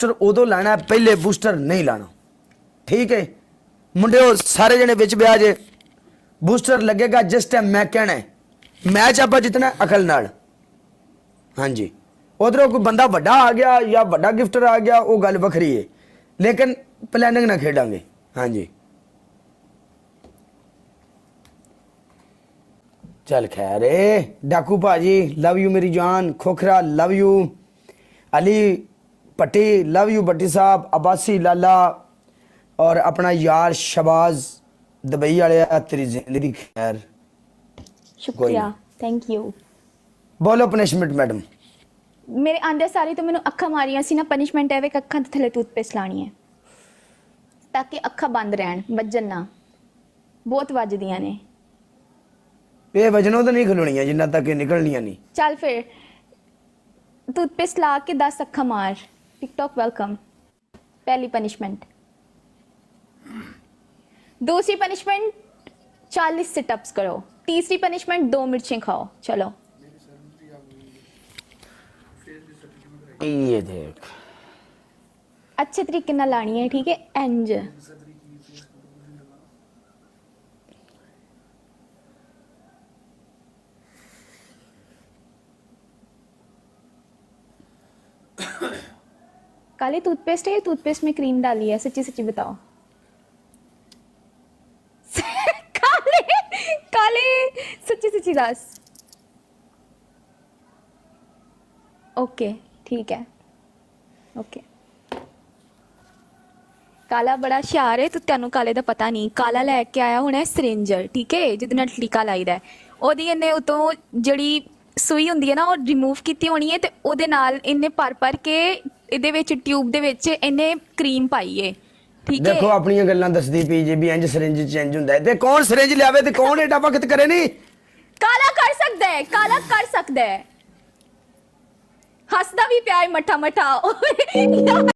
booster ਉਦੋਂ ਲਾਣਾ ਪਹਿਲੇ ਬੂਸਟਰ ਨਹੀਂ ਲਾਣਾ ਠੀਕ ਹੈ ਮੁੰਡਿਓ ਸਾਰੇ ਜਣੇ ਵਿੱਚ ਬਿਆ ਜੇ ਬੂਸਟਰ ਲੱਗੇਗਾ ਜਿਸ ਟਾਈਮ ਮੈਂ ਕਹਿਣਾ ਮੈਚ ਆਪਾਂ ਜਿੱਤਣਾ ਅਕਲ ਨਾਲ ਹਾਂਜੀ ਉਧਰੋਂ ਕੋਈ ਬੰਦਾ ਵੱਡਾ ਆ ਗਿਆ ਜਾਂ ਵੱਡਾ ਗਿਫਟਰ ਆ ਗਿਆ ਉਹ ਗੱਲ ਵੱਖਰੀ ਹੈ ਲੇਕਿਨ ਪਲੈਨਿੰਗ ਨਾ ਖੇਡਾਂਗੇ ਹਾਂਜੀ चल खैर डाकू भाजी लव यू मेरी जान खोखरा लव यू अली पट्टी लव यू भट्टी साहब अब्बासी लाला और अपना यार शबाज दुबई वाले तेरी जिंदगी खैर शुक्रिया थैंक यू बोलो पनिशमेंट मैडम मेरे आंदे सारी तो मैंने अखा मारियां सी ना पनिशमेंट है वे अखा ते थले टूथपेस्ट लानी है ताकि अखा बंद रहन वजन ना बहुत वजदियां ने ये वजनों तो नहीं खिलौनियां जिन्ना तक निकलनियां नहीं चल फिर टूथपेस्ट ला के 10 अखा मार टिकटॉक वेलकम पहली पनिशमेंट दूसरी पनिशमेंट 40 सिटअप्स करो तीसरी पनिशमेंट 2 मिर्चें खाओ चलो ये देख अच्छे तरीके ना लानी है ठीक है इंज काले टूथपेस्ट है टूथपेस्ट में क्रीम डाली है सच्ची सच्ची बताओ काले काले सच्ची सच्ची दस ओके ठीक है ओके काला बड़ा हुशियार है तो तेनू काले का पता नहीं काला लैके आया होना सरिंजर ठीक है जिहदे नाल टीका लाईदा है ओहदी इन्ने उतों जिहड़ी सूई हुंदी है ना वो रिमूव कीती होनी है ते ओहदे नाल इन्ने भर के ਇਹਦੇ ਵਿੱਚ ਟਿਊਬ ਦੇ ਵਿੱਚ ਇਹਨੇ ਕਰੀਮ ਪਾਈ ਏ ਠੀਕ ਹੈ ਦੇਖੋ ਆਪਣੀਆਂ ਗੱਲਾਂ ਦੱਸਦੀ ਪਈ ਜੇ ਵੀ ਇੰਜ ਸਿਰਿੰਜ ਚੇਂਜ ਹੁੰਦਾ ਹੈ ਤੇ ਕੌਣ ਸਿਰਿੰਜ ਲਿਆਵੇ ਤੇ ਕੌਣ ਏਡਾ ਵਕਤ ਕਰੇ ਨਹੀਂ ਕਾਲਾ ਕਰ ਸਕਦਾ ਹੈ ਹੱਸਦਾ ਵੀ ਪਿਆ ਹੈ ਮੱਠਾ ਮੱਠਾ